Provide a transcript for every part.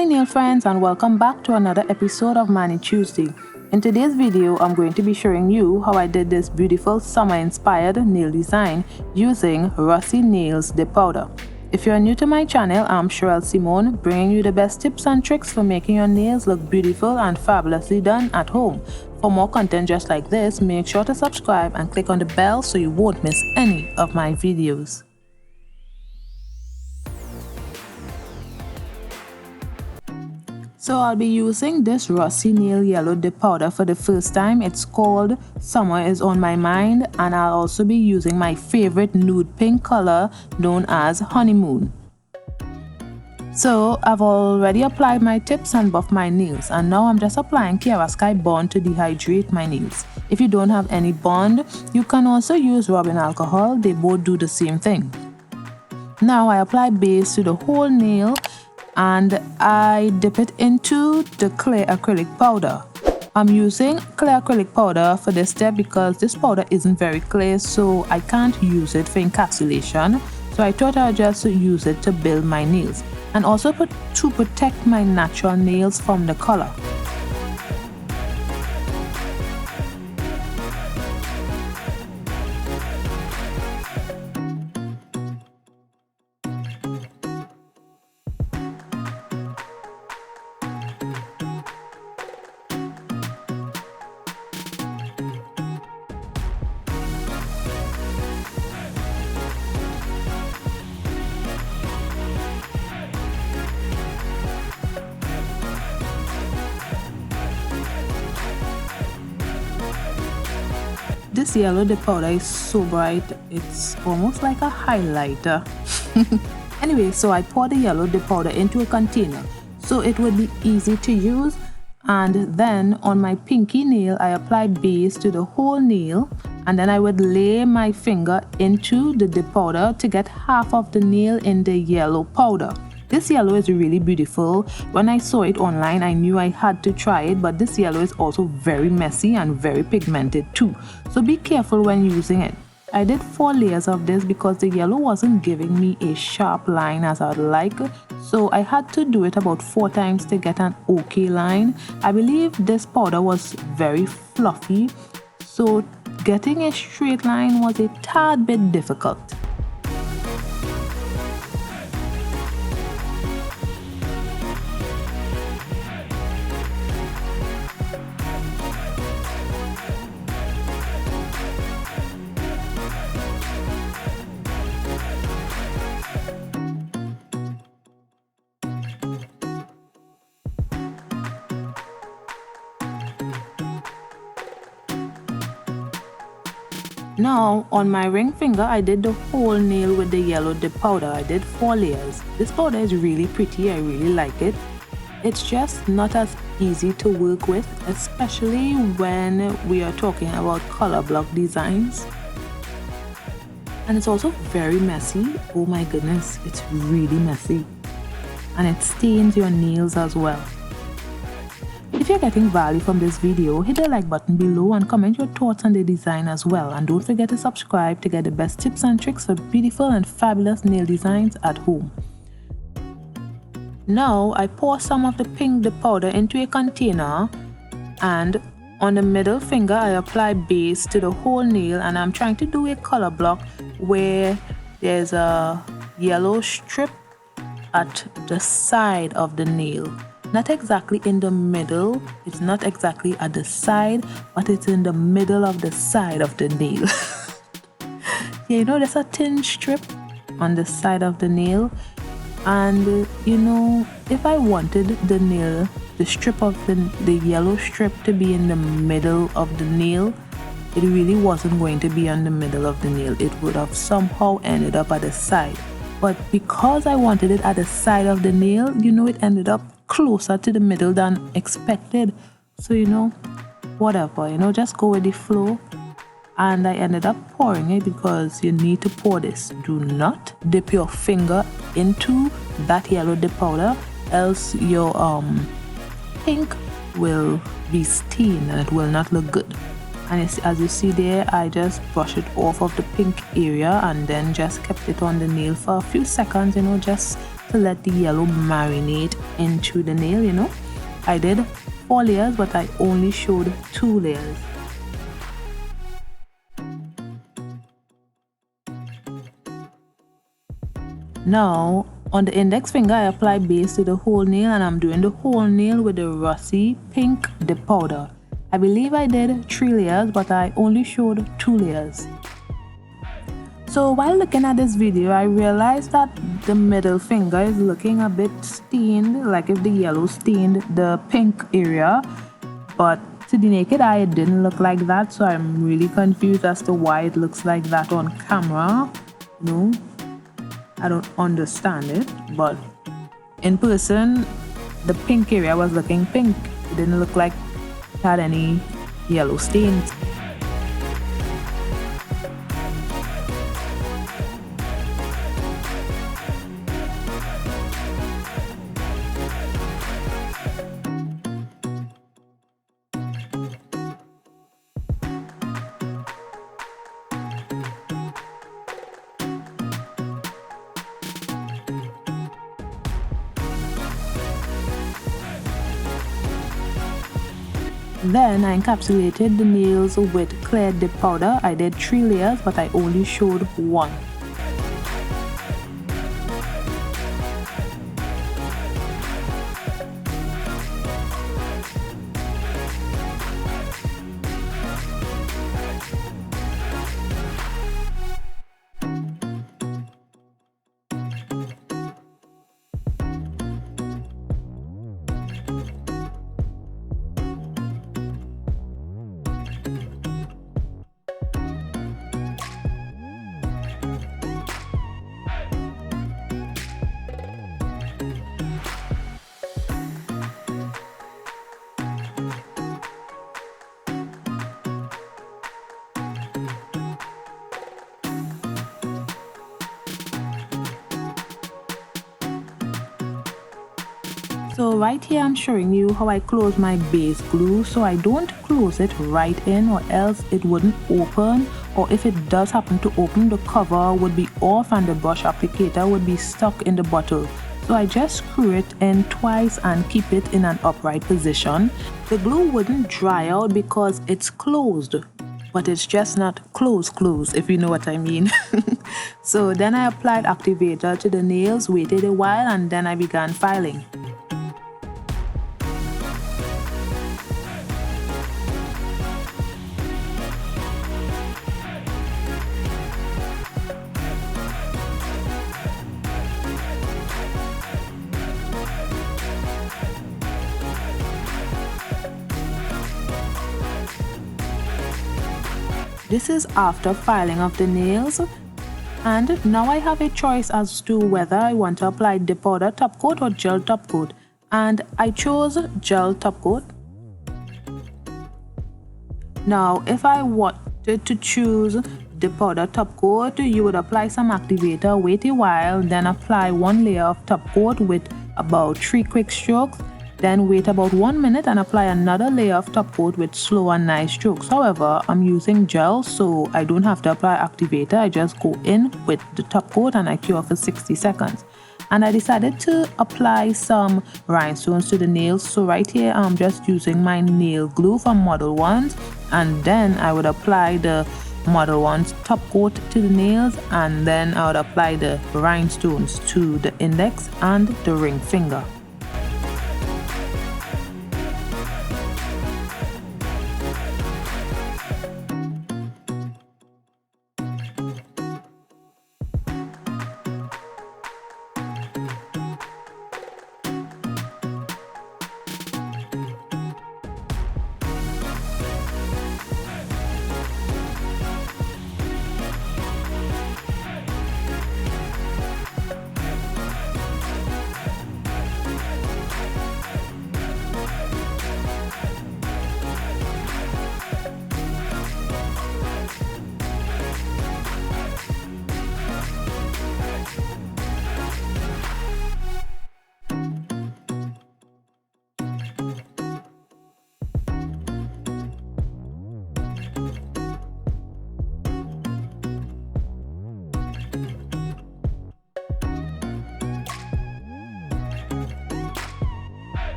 Hi nail friends, and welcome back to another episode of Mani Tuesday. In today's video, I'm going to be showing you how I did this beautiful summer inspired nail design using Rossi nails dip powder. If you're new to my channel, I'm Cheraelsymone, bringing you the best tips and tricks for making your nails look beautiful and fabulously done at home. For more content just like this, make sure to subscribe and click on the bell so you won't miss any of my videos. So I'll be using this Rossi nail yellow dip powder for the first time. It's called Summer is on My Mind, and I'll also be using my favorite nude pink color known as Honeymoon. So I've already applied my tips and buffed my nails, and now I'm just applying Cherael bond to dehydrate my nails. If you don't have any bond, you can also use rubbing alcohol. They both do the same thing. Now I apply base to the whole nail and I dip it into the clear acrylic powder. I'm using clear acrylic powder for this step because this powder isn't very clear, so I can't use it for encapsulation. So I thought I'd just use it to build my nails and also to protect my natural nails from the color. This yellow dip powder is so bright, it's almost like a highlighter. Anyway, so I poured the yellow dip powder into a container so it would be easy to use, and then on my pinky nail I applied base to the whole nail, and then I would lay my finger into the dip powder to get half of the nail in the yellow powder. This yellow is really beautiful. When I saw it online, I knew I had to try it, but this yellow is also very messy and very pigmented too. So be careful when using it. I did 4 layers of this because the yellow wasn't giving me a sharp line as I'd like. So I had to do it about 4 times to get an okay line. I believe this powder was very fluffy, so getting a straight line was a tad bit difficult. Now on my ring finger I did the whole nail with the yellow dip powder. I did 4 layers. This powder is really pretty, I really like it. It's just not as easy to work with, especially when we are talking about color block designs. And it's also very messy. Oh my goodness, it's really messy. And it stains your nails as well. If you're getting value from this video, hit the like button below and comment your thoughts on the design as well. And don't forget to subscribe to get the best tips and tricks for beautiful and fabulous nail designs at home. Now I pour some of the pink dip powder into a container, and on the middle finger I apply base to the whole nail, and I'm trying to do a color block where there's a yellow strip at the side of the nail. Not exactly in the middle, it's not exactly at the side, but it's in the middle of the side of the nail. Yeah, you know, there's a thin strip on the side of the nail, and you know, if I wanted the nail, the strip of the yellow strip to be in the middle of the nail, it really wasn't going to be on the middle of the nail. It would have somehow ended up at the side. But because I wanted it at the side of the nail, you know, it ended up closer to the middle than expected. So you know, whatever, you know, just go with the flow. And I ended up pouring it because you need to pour this. Do not dip your finger into that yellow dip powder, else your pink will be stained and it will not look good. And as you see there, I just brush it off of the pink area and then just kept it on the nail for a few seconds, you know, just to let the yellow marinate into the nail, you know. I did 4 layers, but I only showed 2 layers. Now, on the index finger, I apply base to the whole nail, and I'm doing the whole nail with the Rossi pink dip powder. I believe I did 3 layers, but I only showed 2 layers. So while looking at this video, I realized that the middle finger is looking a bit stained, like if the yellow stained the pink area, but to the naked eye it didn't look like that, so I'm really confused as to why it looks like that on camera. No, I don't understand it, but in person the pink area was looking pink. It didn't look like it had any yellow stains. Then I encapsulated the nails with clear dip powder. I did 3 layers, but I only showed 1. So right here I'm showing you how I close my base glue. So I don't close it right in, or else it wouldn't open, or if it does happen to open, the cover would be off and the brush applicator would be stuck in the bottle. So I just screw it in twice and keep it in an upright position. The glue wouldn't dry out because it's closed, but it's just not close, if you know what I mean. So then I applied activator to the nails, waited a while, and then I began filing. This is after filing of the nails, and now I have a choice as to whether I want to apply dip powder top coat or gel top coat, and I chose gel top coat. Now if I wanted to choose dip powder top coat, you would apply some activator, wait a while, then apply 1 layer of top coat with about 3 quick strokes, then wait about 1 minute and apply another layer of top coat with slow and nice strokes. However, I'm using gel, so I don't have to apply activator. I just go in with the top coat and I cure for 60 seconds. And I decided to apply some rhinestones to the nails. So right here I'm just using my nail glue from Model Ones, and then I would apply the Model Ones top coat to the nails, and then I would apply the rhinestones to the index and the ring finger.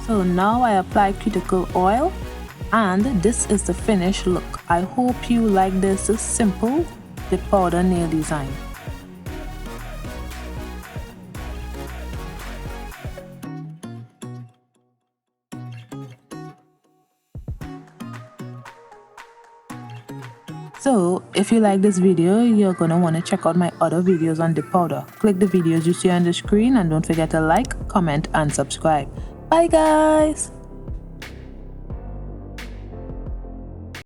So now I apply cuticle oil, and this is the finished look. I hope you like this simple dip powder nail design. So if you like this video, you're gonna want to check out my other videos on dip powder. Click the videos you see on the screen and don't forget to like, comment and subscribe. Bye guys!